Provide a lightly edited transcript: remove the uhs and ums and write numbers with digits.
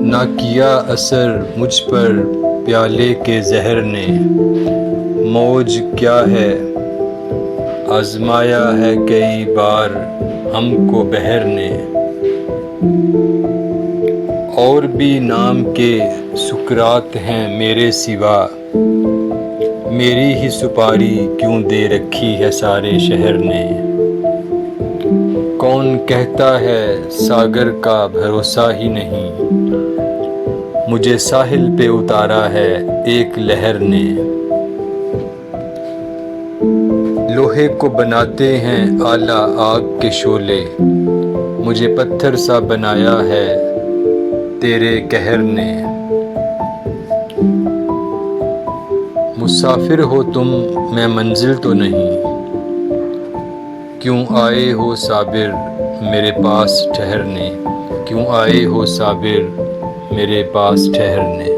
نہ کیا اثر مجھ پر پیالے کے زہر نے، موج کیا ہے آزمایا ہے کئی بار ہم کو بحر نے، اور بھی نام کے سقراط ہیں میرے سوا، میری ہی سپاری کیوں دے رکھی ہے سارے شہر نے، کون کہتا ہے ساگر کا بھروسہ ہی نہیں، مجھے ساحل پہ اتارا ہے ایک لہر نے، لوہے کو بناتے ہیں اعلیٰ آگ کے شعلے، مجھے پتھر سا بنایا ہے تیرے قہر نے، مسافر ہو تم میں منزل تو نہیں، کیوں آئے ہو صابر میرے پاس ٹھہرنے، کیوں آئے ہو صابر میرے پاس ٹھہرنے۔